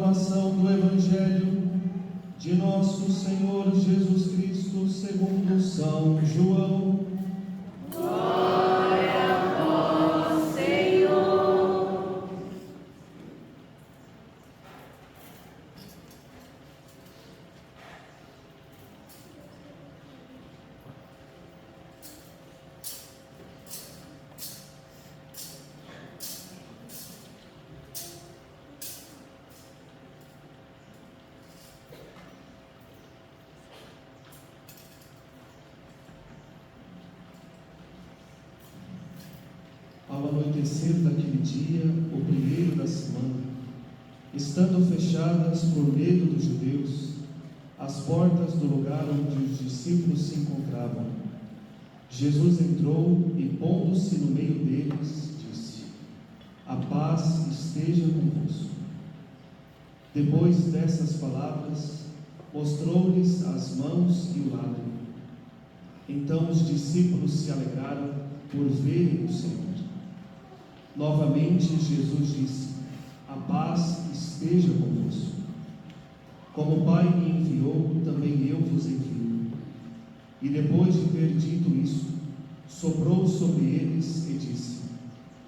Proclamação do Evangelho de nosso Senhor Jesus Cristo segundo São João. Glória a vós, Senhor. Ao anoitecer daquele dia, o primeiro da semana, estando fechadas por medo dos judeus as portas do lugar onde os discípulos se encontravam, Jesus entrou e, pondo-se no meio deles, disse: "A paz esteja convosco." Depois dessas palavras, mostrou-lhes as mãos e o lado. Então os discípulos se alegraram por verem o Senhor. Novamente Jesus disse: "A paz esteja convosco. Como o Pai me enviou, também eu vos envio." E depois de ter dito isso, soprou sobre eles e disse: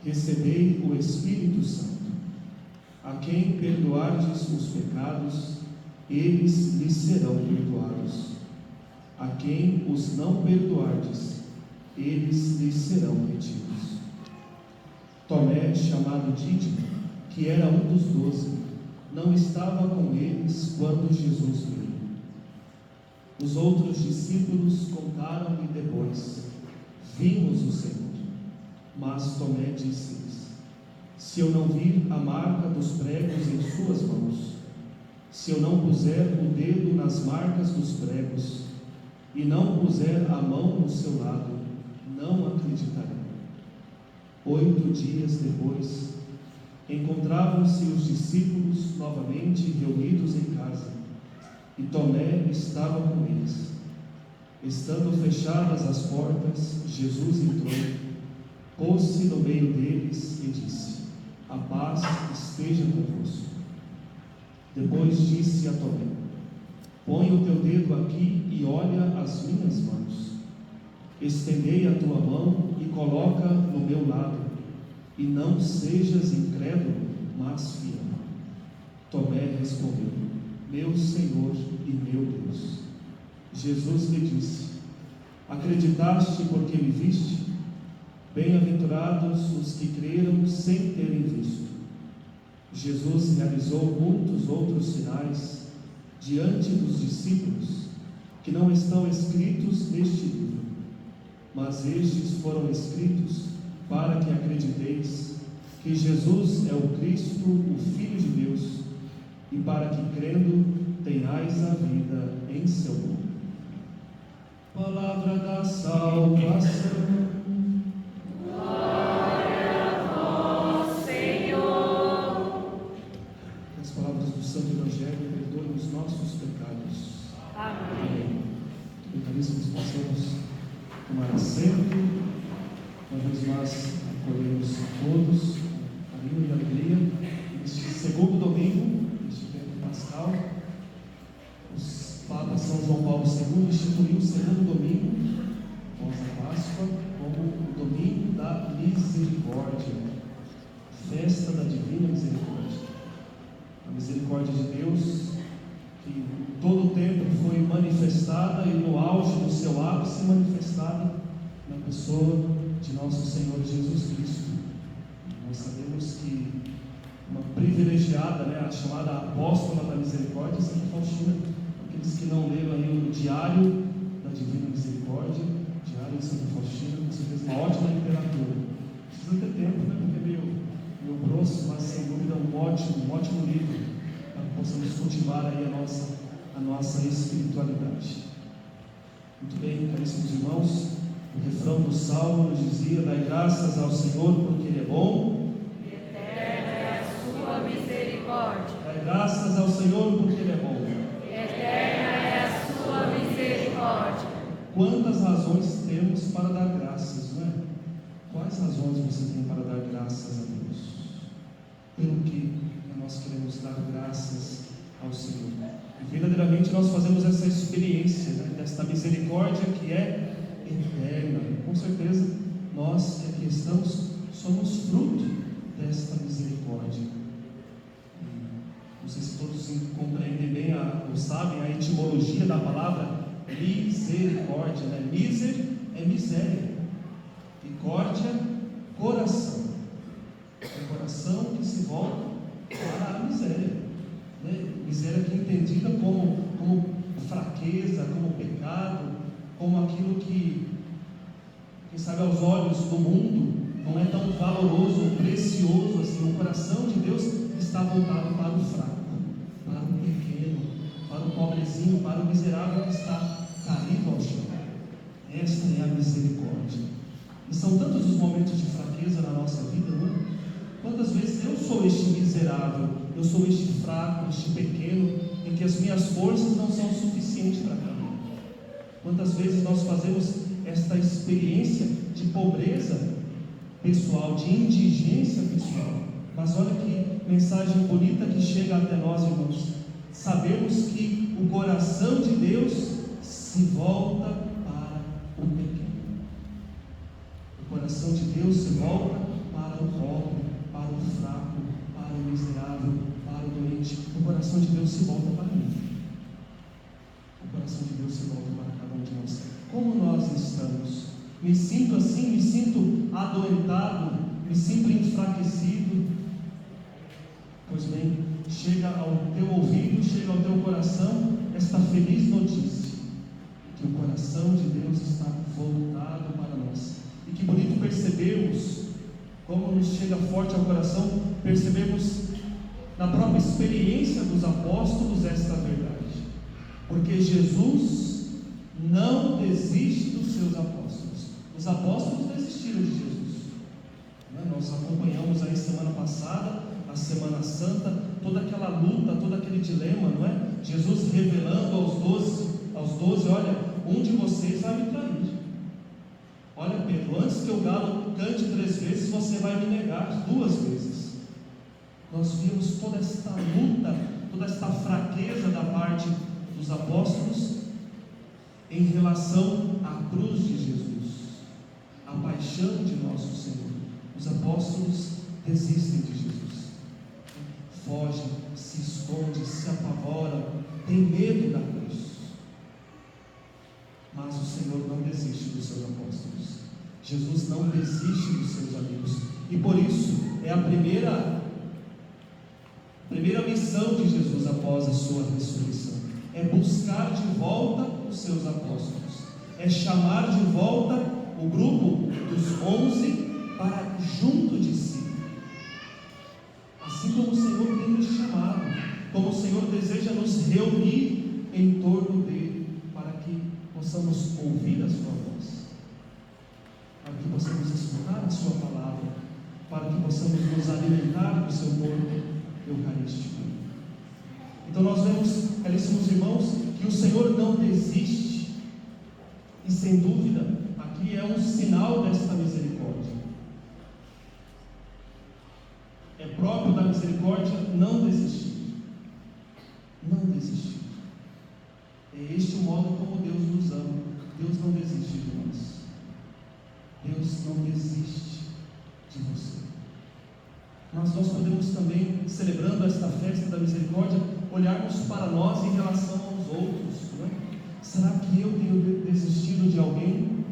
"Recebei o Espírito Santo. A quem perdoardes os pecados, eles lhes serão perdoados. A quem os não perdoardes, eles lhes serão retidos." Tomé, chamado Dídimo, que era um dos 12, não estava com eles quando Jesus veio. Os outros discípulos contaram-lhe depois: "Vimos o Senhor." Mas Tomé disse-lhes: "Se eu não vir a marca dos pregos em suas mãos, se eu não puser o dedo nas marcas dos pregos, e não puser a mão no seu lado, não acreditarei." 8 dias depois, encontravam-se os discípulos novamente reunidos em casa, e Tomé estava com eles. Estando fechadas as portas, Jesus entrou, pôs-se no meio deles e disse: "A paz esteja convosco." Depois disse a Tomé: "Põe o teu dedo aqui e olha as minhas mãos. Estendei a tua mão e coloca no meu lado, e não sejas incrédulo, mas fiel." Tomé respondeu: "Meu Senhor e meu Deus." Jesus lhe disse: "Acreditaste porque me viste? Bem-aventurados os que creram sem terem visto." Jesus realizou muitos outros sinais diante dos discípulos que não estão escritos neste livro, mas estes foram escritos para que acrediteis que Jesus é o Cristo, o Filho de Deus, e para que, crendo, tenhais a vida em seu nome. Palavra da salvação. Glória a vós, Senhor. Que as palavras do Santo Evangelho perdoem os nossos pecados. Amém. Que caríssimos possamos tomar assento. Uma vez mais, acolhemos todos, carinho e alegria, neste segundo domingo, neste tempo pascal. O Papa São João Paulo II instituiu o segundo domingo, após a Páscoa, como o domingo da misericórdia, festa da divina misericórdia. A misericórdia de Deus, que em todo o tempo foi manifestada e no auge do seu ápice manifestada na pessoa de nosso Senhor Jesus Cristo. Nós sabemos que uma privilegiada, a chamada apóstola da misericórdia, Santa Faustina. Aqueles que não leram aí o Diário da Divina Misericórdia, Diário de Santa Faustina, com certeza uma ótima literatura. Precisa ter tempo, porque é meio grosso, mas sem dúvida um ótimo livro para que possamos cultivar aí a nossa espiritualidade. Muito bem, caríssimos irmãos, o refrão do Salmo nos dizia: "Dai graças ao Senhor porque Ele é bom, E eterna é a sua misericórdia. dai graças ao Senhor porque Ele é bom." E eterna é a sua misericórdia. Quantas razões temos para dar graças, não é? Quais razões você tem para dar graças a Deus? Pelo que a nós queremos dar graças ao Senhor. E verdadeiramente nós fazemos essa experiência, né, desta misericórdia que é eterna. Com certeza, nós que aqui estamos, somos fruto desta misericórdia. Não sei se todos compreendem bem ou sabem a etimologia da palavra misericórdia, né? Miser é miséria, e córdia, coração. É o coração que se volta para a miséria, né? Miséria que é entendida como fraqueza, como pecado, como aquilo que, quem sabe, aos olhos do mundo não é tão valoroso, precioso assim. O coração de Deus está voltado para o fraco, para o pequeno, para o pobrezinho, para o miserável que está caído ao chão. Esta é a misericórdia. E são tantos os momentos de fraqueza na nossa vida, não é? Quantas vezes eu sou este miserável, eu sou este fraco, este pequeno, em que as minhas forças não são suficientes para caminhar. Quantas vezes nós fazemos esta experiência de pobreza pessoal, de indigência pessoal. Mas olha que mensagem bonita que chega até nós, irmãos. Sabemos que o coração de Deus se volta para o pequeno. O coração de Deus se volta para o pobre, para o fraco, para o miserável, para o doente. O coração de Deus se volta para mim. O coração de Deus se volta para cada um de nós. Como nós estamos? Me sinto assim, me sinto adoentado, me sinto enfraquecido. Pois bem, chega ao teu ouvido, chega ao teu coração esta feliz notícia, que o coração de Deus está voltado para nós. E que bonito percebermos, como nos chega forte ao coração, percebemos na própria experiência dos apóstolos esta verdade. Porque Jesus não desiste dos seus apóstolos. Os apóstolos desistiram de Jesus. Nós acompanhamos aí semana passada, a Semana Santa, toda aquela luta, todo aquele dilema, não é? Jesus revelando aos 12, olha, um de vocês vai me trair. Olha, Pedro, antes que o galo cante 3 vezes, você vai me negar 2 vezes. Nós vimos toda esta luta, toda esta fraqueza da parte dos apóstolos em relação à cruz de Jesus, a paixão de nosso Senhor. Os apóstolos desistem de Jesus, fogem, se escondem, se apavoram, têm medo da cruz. Mas o Senhor não desiste dos seus apóstolos. Jesus não desiste dos seus amigos. E por isso é a primeira missão de Jesus após a sua ressurreição. É buscar de volta os seus apóstolos. É chamar de volta o grupo dos 11 para junto de si. Assim como o Senhor tem nos chamado, como o Senhor deseja nos reunir em torno dele, para que possamos ouvir a sua voz, para que possamos escutar a sua palavra, para que possamos nos alimentar do seu corpo eucarístico. Então nós vemos, caríssimos irmãos, que o Senhor não desiste, e sem dúvida, aqui é um sinal desta misericórdia. É próprio da misericórdia não desistir. Não desistir. É este o modo como Deus nos ama. Deus não desiste de nós. Deus não desiste de você. Mas nós podemos também, celebrando esta festa da misericórdia, olharmos para nós em relação aos outros, não é? Será que eu tenho desistido de alguém?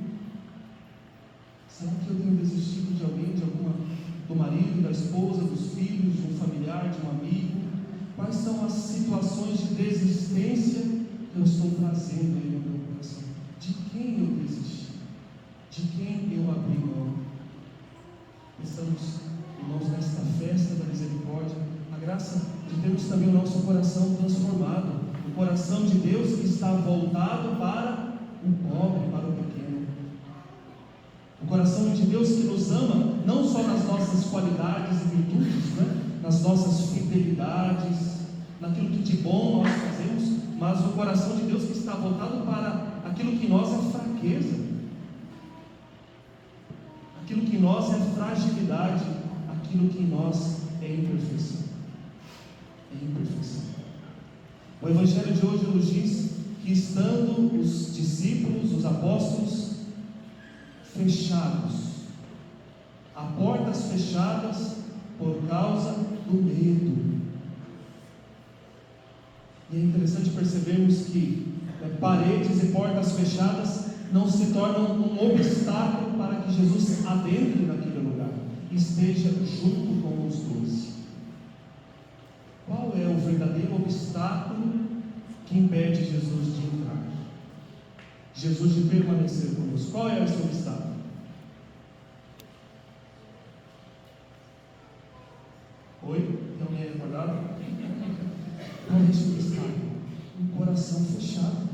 Será que eu tenho desistido de alguém, do marido, da esposa, dos filhos, de um familiar, de um amigo? Quais são as situações de desistência que eu estou trazendo aí no meu coração? De quem eu desisti? De quem eu abri mão? Estamos, irmãos, nesta festa da misericórdia, a graça de termos também o nosso coração transformado, o coração de Deus que está voltado para o pobre, para o pequeno. O coração de Deus que nos ama, não só nas nossas qualidades e virtudes, né? Nas nossas fidelidades, naquilo que de bom nós fazemos, mas o coração de Deus que está voltado para aquilo que em nós é fraqueza, aquilo que em nós é fragilidade, aquilo que em nós é imperfeição. em imperfeição. O Evangelho de hoje nos diz que, estando os discípulos, os apóstolos, fechados, a portas fechadas por causa do medo. E é interessante percebermos que paredes e portas fechadas não se tornam um obstáculo para que Jesus adentre naquele lugar, esteja junto com os 12. Qual é o verdadeiro obstáculo que impede Jesus de entrar? Jesus de permanecer conosco. Qual é esse obstáculo? Oi? Tem alguém acordado? Qual é esse obstáculo? Um coração fechado.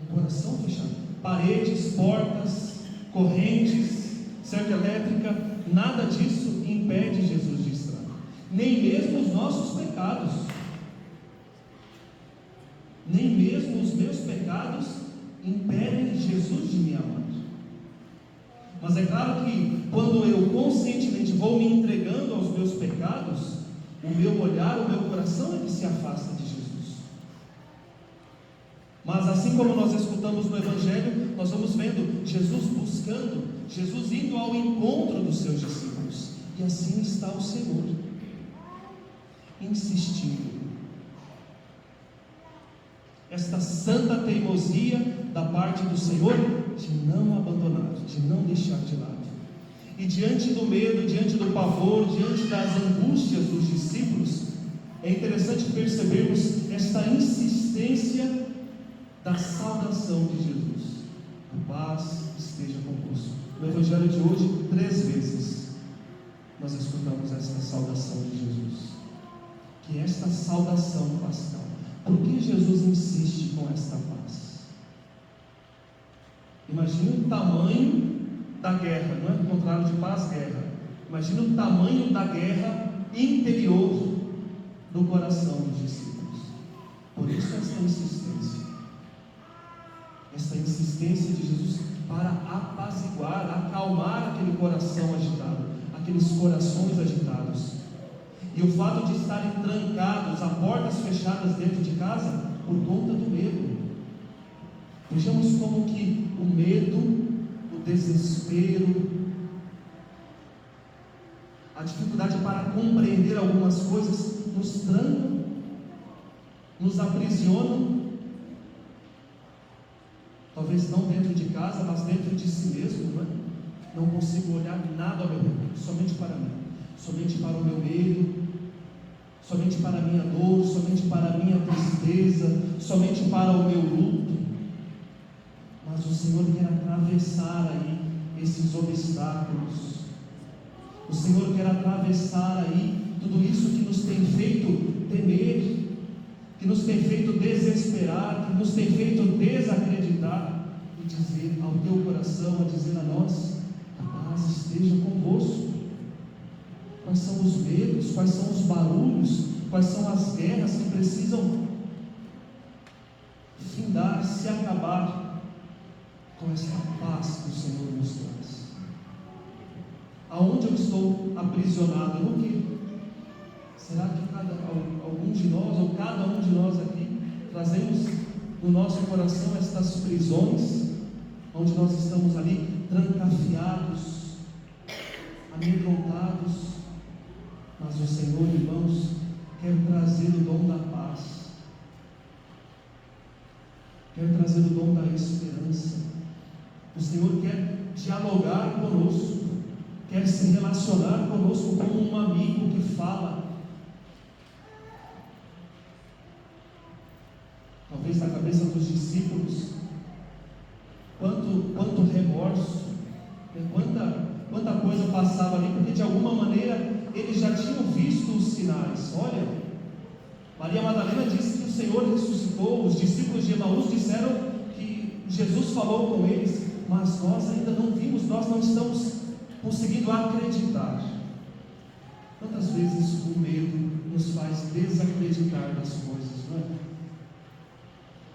Um coração fechado. Paredes, portas, correntes, cerca elétrica, nada disso impede Jesus de entrar. Nem mesmo os nossos pecados. Nem mesmo os meus pecados impedem Jesus de me amar. Mas é claro que quando eu conscientemente vou me entregando aos meus pecados, o meu olhar, o meu coração é que se afasta de Jesus. Mas assim como nós escutamos no Evangelho, nós vamos vendo Jesus buscando, Jesus indo ao encontro dos seus discípulos. E assim está o Senhor, insistindo. Esta santa teimosia da parte do Senhor de não abandonar, de não deixar de lado. E diante do medo, diante do pavor, diante das angústias dos discípulos, é interessante percebermos esta insistência da saudação de Jesus. A paz esteja convosco. No Evangelho de hoje, 3 vezes nós escutamos esta saudação de Jesus. Que é esta saudação pascal. Por que Jesus insiste com esta paz? Imagine o tamanho da guerra, não é o contrário de paz, guerra. Imagine o tamanho da guerra interior do coração dos discípulos. Por isso esta insistência de Jesus para apaziguar, acalmar aquele coração agitado, aqueles corações agitados. E o fato de estarem trancados, a portas fechadas dentro de casa, por conta do medo. Vejamos como que o medo, o desespero, a dificuldade para compreender algumas coisas nos trancam, nos aprisionam. Talvez não dentro de casa, mas dentro de si mesmo, não é? Não consigo olhar nada ao meu redor, somente para mim, somente para o meu medo, somente para a minha dor, somente para a minha tristeza, somente para o meu luto. Mas o Senhor quer atravessar aí esses obstáculos. O Senhor quer atravessar aí tudo isso que nos tem feito temer, que nos tem feito desesperar, que nos tem feito desacreditar, e dizer ao teu coração, a dizer a nós: a paz esteja convosco. Quais são os medos, quais são os barulhos, quais são as guerras que precisam findar, se acabar com essa paz que o Senhor nos traz? Aonde eu estou aprisionado? No que? Será que algum de nós, ou cada um de nós aqui, trazemos no nosso coração estas prisões, onde nós estamos ali trancafiados, amedrontados? Mas o Senhor, irmãos, quer trazer o dom da paz, quer trazer o dom da esperança. O Senhor quer dialogar conosco, quer se relacionar conosco como um amigo que fala. Talvez na cabeça dos discípulos, quanto remorso, quanta coisa passava ali, porque de alguma maneira eles já tinham visto os sinais. Olha, Maria Madalena disse que o Senhor ressuscitou, os discípulos de Emaús disseram que Jesus falou com eles, mas nós ainda não vimos, nós não estamos conseguindo acreditar. Quantas vezes o medo nos faz desacreditar das coisas, não é?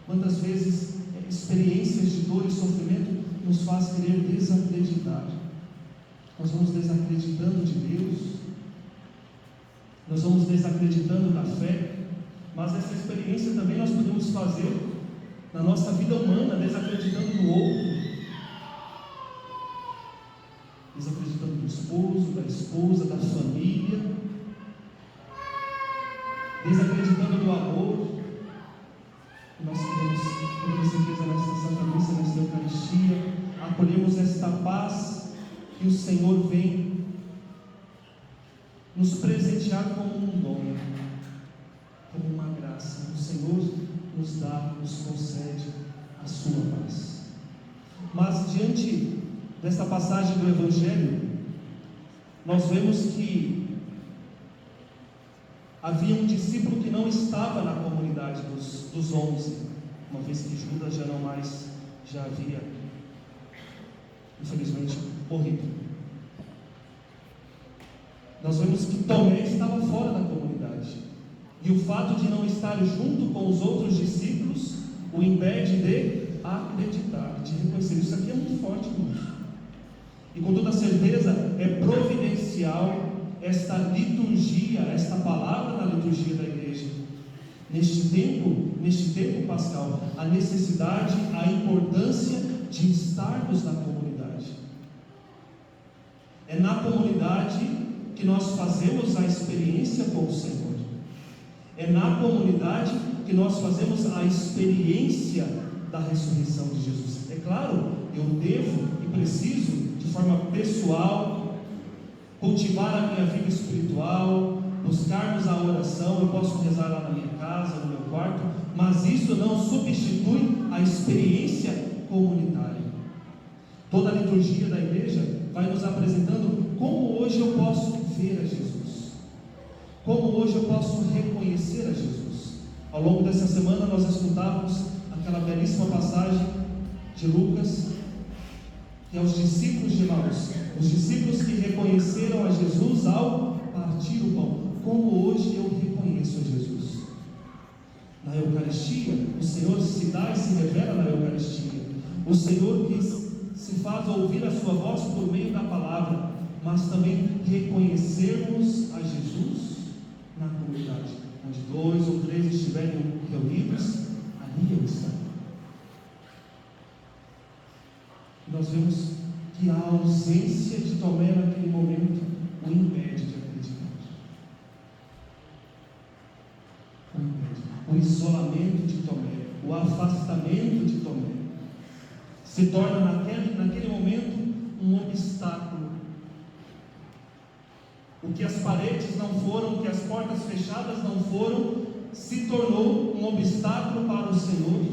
Quantas vezes experiências de dor e sofrimento nos faz querer desacreditar? Nós vamos desacreditando de Deus, nós vamos desacreditando da fé, mas essa experiência também nós podemos fazer na nossa vida humana, desacreditando do outro, desacreditando do esposo, da esposa, da família, desacreditando do amor. Nós queremos, com certeza, nesta Santa Missa, nesta Eucaristia, acolhemos esta paz que o Senhor vem nos presentear como um dom, como uma graça. O Senhor nos dá, nos concede a sua paz. Mas diante desta passagem do Evangelho, nós vemos que havia um discípulo que não estava na comunidade dos 11, uma vez que Judas já havia, infelizmente, morrido. Nós vemos que Tomé estava fora da comunidade, e o fato de não estar junto com os outros discípulos o impede de acreditar, de reconhecer. Isso aqui é muito forte, irmãos. E com toda certeza é providencial esta liturgia, esta palavra na liturgia da igreja, neste tempo pascal, a necessidade, a importância de estarmos na comunidade. É na comunidade que nós fazemos a experiência com o Senhor. É na comunidade que nós fazemos a experiência da ressurreição de Jesus. É claro, eu devo e preciso, de forma pessoal, cultivar a minha vida espiritual, buscarmos a oração. Eu posso rezar lá na minha casa, no meu quarto, mas isso não substitui a experiência comunitária. Toda a liturgia da igreja vai nos apresentando como hoje eu posso ver a Jesus, como hoje eu posso reconhecer a Jesus. Ao longo dessa semana nós escutávamos aquela belíssima passagem de Lucas, que é os discípulos de Emaús, os discípulos que reconheceram a Jesus ao partir o pão. Como hoje eu reconheço a Jesus? Na Eucaristia, o Senhor se dá e se revela na Eucaristia. O Senhor que se faz ouvir a sua voz por meio da palavra, mas também reconhecermos a Jesus na comunidade, onde 2 ou 3 estiverem reunidos, ali eu estarei. Nós vemos que a ausência de Tomé naquele momento o impede de acreditar. O impede. O isolamento de Tomé, o afastamento de Tomé, se torna naquele momento um obstáculo. O que as paredes não foram, o que as portas fechadas não foram, se tornou um obstáculo para o Senhor.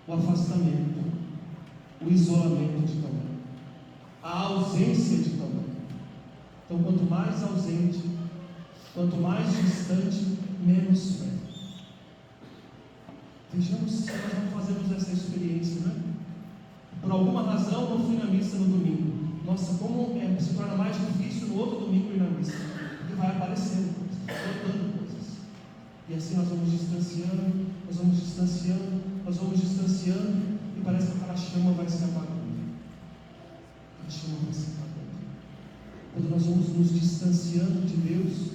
O afastamento, o isolamento de Tomé, a ausência de Tomé. Então, quanto mais ausente, quanto mais distante, menos fé. Vejamos se nós não fazemos essa experiência, né? Por alguma razão não fui na missa no domingo. Nossa, como se torna mais difícil no outro domingo ir na missa, porque vai aparecendo coisas, brotando coisas. E assim nós vamos distanciando, e parece que aquela chama vai se apagando. Quando nós vamos nos distanciando de Deus,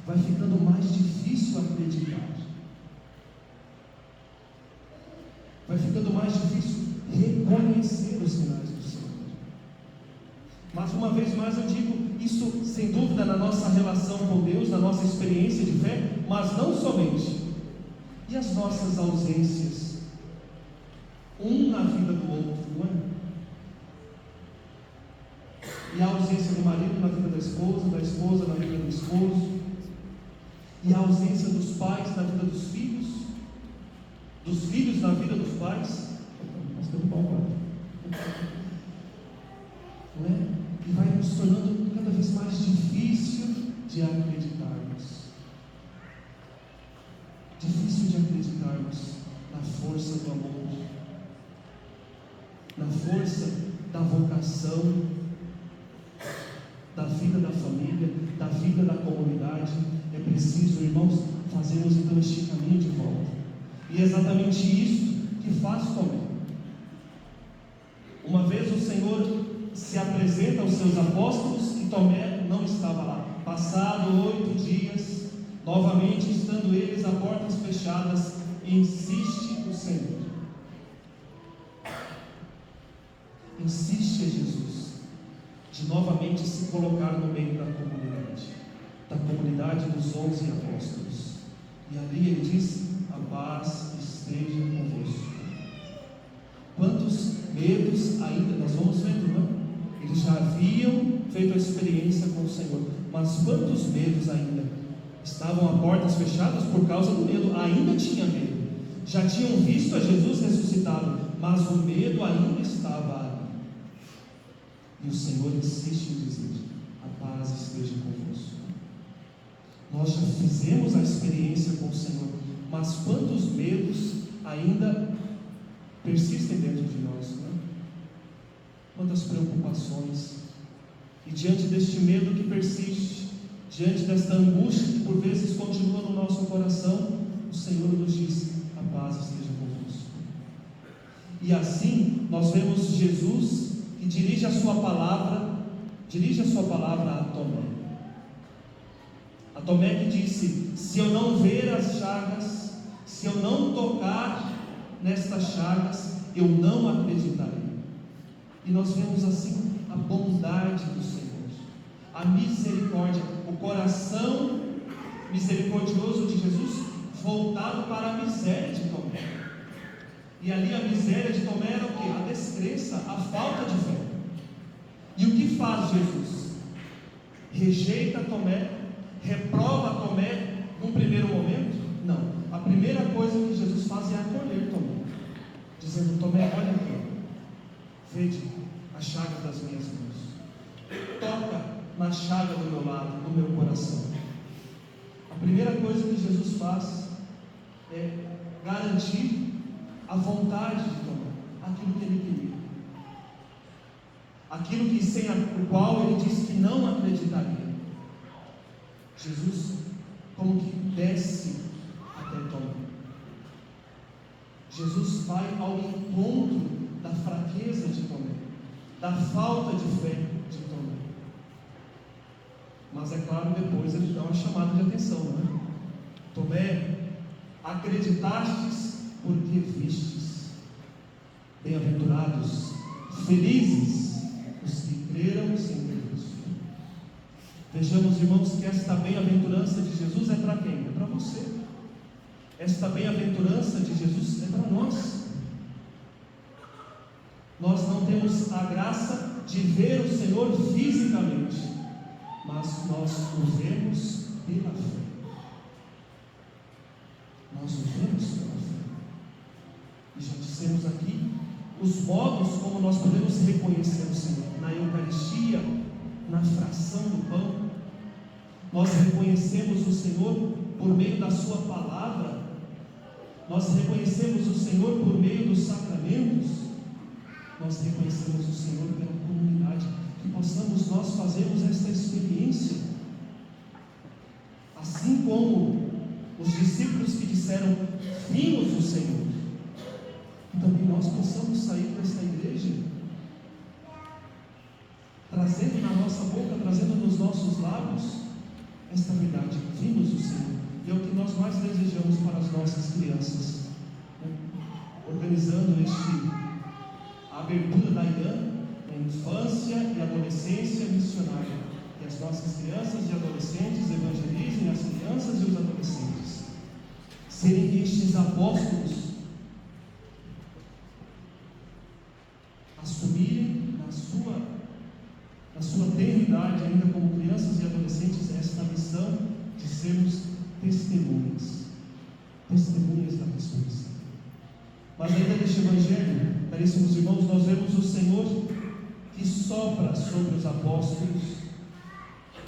vai ficando mais difícil acreditar. Vai ficando mais difícil reconhecer os sinais do Senhor. Mas uma vez mais eu digo, isso sem dúvida na nossa relação com Deus, na nossa experiência de fé, mas não somente. E as nossas ausências? Um na vida do outro, não é? E a ausência do marido na vida da esposa na vida do esposo, e a ausência dos pais na vida dos filhos na vida dos pais. Nós temos não é? E vai nos tornando cada vez mais difícil de acreditarmos. Difícil de acreditarmos na força do amor, na força da vocação, da vida da família, da vida da comunidade. É preciso, irmãos, fazermos então este caminho de volta. E é exatamente isso que faz Tomé. Uma vez o Senhor se apresenta aos seus apóstolos e Tomé não estava lá. Passado 8 dias, novamente estando eles a portas fechadas, insiste o Senhor. Insiste a Jesus de novamente se colocar no meio da comunidade dos 11 apóstolos. E ali ele diz: a paz esteja convosco. Quantos medos ainda, nós vamos vendo, não é? Eles já haviam feito a experiência com o Senhor, mas quantos medos ainda? Estavam a portas fechadas por causa do medo, ainda tinha medo. Já tinham visto a Jesus ressuscitado, mas o medo ainda estava ali. E o Senhor insiste em dizer: a paz esteja convosco. Nós já fizemos a experiência com o Senhor, mas quantos medos ainda persistem dentro de nós, não é? Quantas preocupações. E diante deste medo que persiste, diante desta angústia que por vezes continua no nosso coração, o Senhor nos diz: a paz esteja convosco. E assim nós vemos Jesus que dirige a sua palavra a Tomé. A Tomé que disse: se eu não ver as chagas, se eu não tocar nestas chagas, eu não acreditarei. E nós vemos assim a bondade do Senhor, a misericórdia, o coração misericordioso de Jesus voltado para a miséria de Tomé. E ali a miséria de Tomé era o que? A descrença, a falta de fé. E o que faz Jesus? Rejeita Tomé, reprova Tomé num primeiro momento? Não. A primeira coisa que Jesus faz é acolher Tomé, dizendo: Tomé, olha aqui, vede a chaga das minhas mãos, toca na chaga do meu lado, do meu coração. A primeira coisa que Jesus faz é garantir a vontade de Tomé, aquilo que ele queria, aquilo que sem o qual ele disse que não acreditaria. Jesus como que desce até Tomé. Jesus vai ao encontro da fraqueza de Tomé, da falta de fé de Tomé. Mas é claro, depois ele dá uma chamada de atenção, não é? Tomé, acreditastes porque vistes. Bem-aventurados, felizes os que creram sem ter visto. Vejamos, irmãos, que esta bem-aventurança de Jesus é para quem? É para você. Esta bem-aventurança de Jesus é para nós. Nós não temos a graça de ver o Senhor fisicamente, mas nós o vemos pela fé. Nós o vemos pela fé. E já dissemos aqui os modos como nós podemos reconhecer o Senhor: na Eucaristia, na fração do pão. Nós reconhecemos o Senhor por meio da sua palavra. Nós reconhecemos o Senhor por meio dos sacramentos. Nós reconhecemos o Senhor pela comunidade. Que possamos nós fazermos esta experiência, assim como os discípulos que disseram: vimos o Senhor. E também nós possamos sair desta igreja trazendo na nossa boca, trazendo nos nossos lábios esta verdade: vimos o Senhor. E é o que nós mais desejamos para as nossas crianças, né? Organizando a abertura da IAN, a infância e adolescência missionária, que as nossas crianças e adolescentes evangelizem as crianças e os adolescentes, serem estes apóstolos, assumirem na sua tenridade, ainda como crianças e adolescentes, esta missão de sermos testemunhas da ressurreição. Mas ainda neste Evangelho, caríssimos irmãos, nós vemos o Senhor que sopra sobre os apóstolos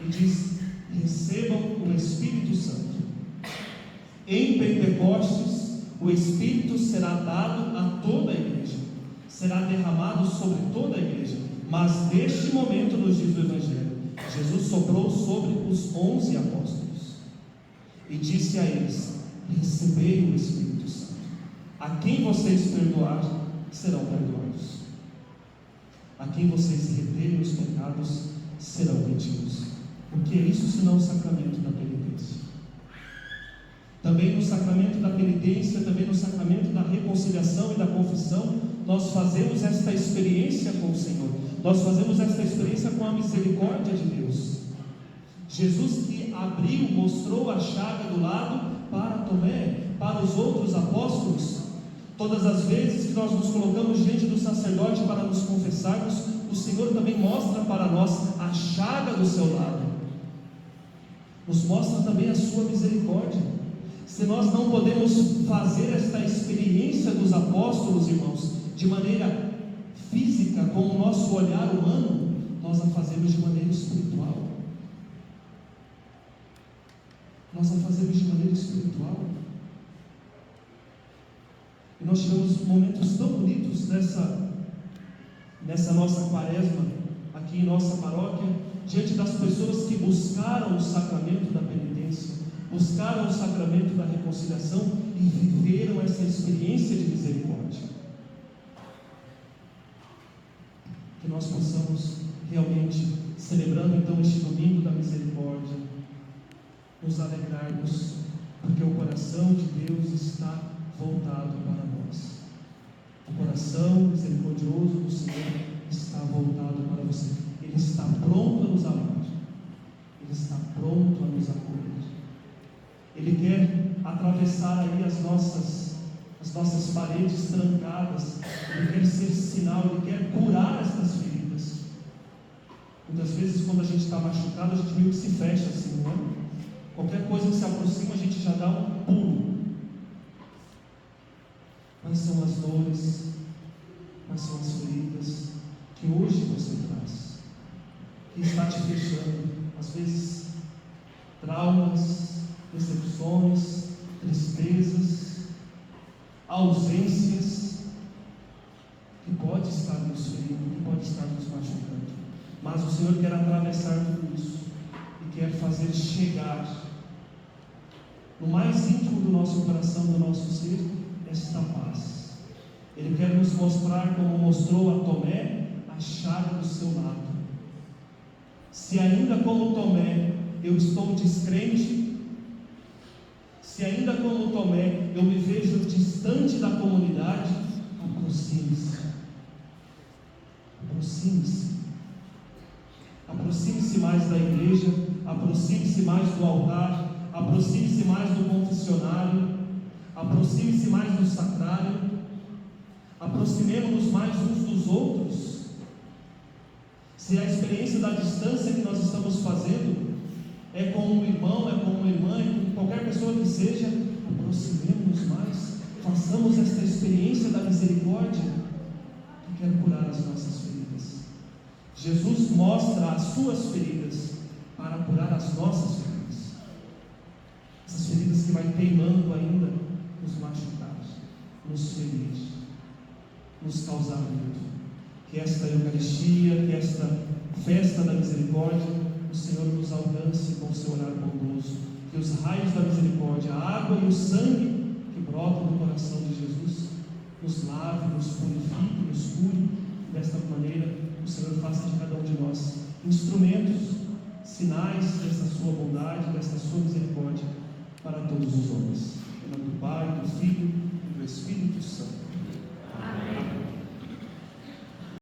e diz: recebam o Espírito Santo. Em Pentecostes, o Espírito será dado a toda a igreja, será derramado sobre toda a igreja. Mas neste momento, nos diz o Evangelho, Jesus soprou sobre os 11 apóstolos e disse a eles: recebei o Espírito Santo. A quem vocês perdoarem, serão perdoados. A quem vocês reterem os pecados, serão retidos. O que é isso senão o sacramento da penitência? Também no sacramento da penitência, também no sacramento da reconciliação e da confissão, nós fazemos esta experiência com o Senhor, nós fazemos esta experiência com a misericórdia de Deus. Jesus que abriu, mostrou a chaga do lado para Tomé, para os outros apóstolos. Todas as vezes que nós nos colocamos diante do sacerdote para nos confessarmos, o Senhor também mostra para nós a chaga do seu lado, nos mostra também a sua misericórdia. Se nós não podemos fazer esta experiência dos apóstolos, irmãos, de maneira física, com o nosso olhar humano, nós a fazemos de maneira espiritual. Nós a fazemos de maneira espiritual. E nós tivemos momentos tão bonitos nessa nossa quaresma, aqui em nossa paróquia, diante das pessoas que buscaram o sacramento da penitência, buscaram o sacramento da reconciliação e viveram essa experiência de misericórdia. Que nós possamos realmente, celebrando então este domingo da misericórdia, nos alegrarmos, porque o coração de Deus está voltado para nós. O coração misericordioso do Senhor está voltado para você. Ele está pronto a nos amar. Ele está pronto a nos acolher. Ele quer atravessar aí as nossas paredes trancadas. Ele quer ser sinal, Ele quer curar estas feridas. Muitas vezes, quando a gente está machucado, a gente meio que se fecha assim, não é? Qualquer coisa que se aproxima, a gente já dá um pulo. Quais são as dores, quais são as feridas que hoje você traz, que está te fechando? Às vezes, traumas, decepções, tristezas, ausências, que pode estar nos ferindo, que pode estar nos machucando. Mas o Senhor quer atravessar tudo isso e quer fazer chegar no mais íntimo do nosso coração, do nosso ser, esta paz. Ele quer nos mostrar, como mostrou a Tomé, a chaga do seu lado. Se ainda como Tomé eu estou descrente, se ainda como Tomé eu me vejo distante da comunidade, aproxime-se. Aproxime-se. Aproxime-se mais da igreja, aproxime-se mais do altar, aproxime-se mais do confessionário, aproxime-se mais do sacrário, aproximemo-nos mais uns dos outros. Se a experiência da distância que nós estamos fazendo é com um irmão, é com uma irmã, é com qualquer pessoa que seja, aproximemo-nos mais, façamos esta experiência da misericórdia que quer curar as nossas feridas. Jesus mostra as suas feridas para curar as nossas feridas. Essas feridas que vai teimando ainda nos machucar, nos ferir, nos causar medo. Que esta Eucaristia, que esta festa da misericórdia, o Senhor nos alcance com o seu olhar bondoso. Que os raios da misericórdia, a água e o sangue que brotam do coração de Jesus, nos lave, nos purifique, nos cure. Desta maneira, o Senhor faça de cada um de nós instrumentos, sinais dessa sua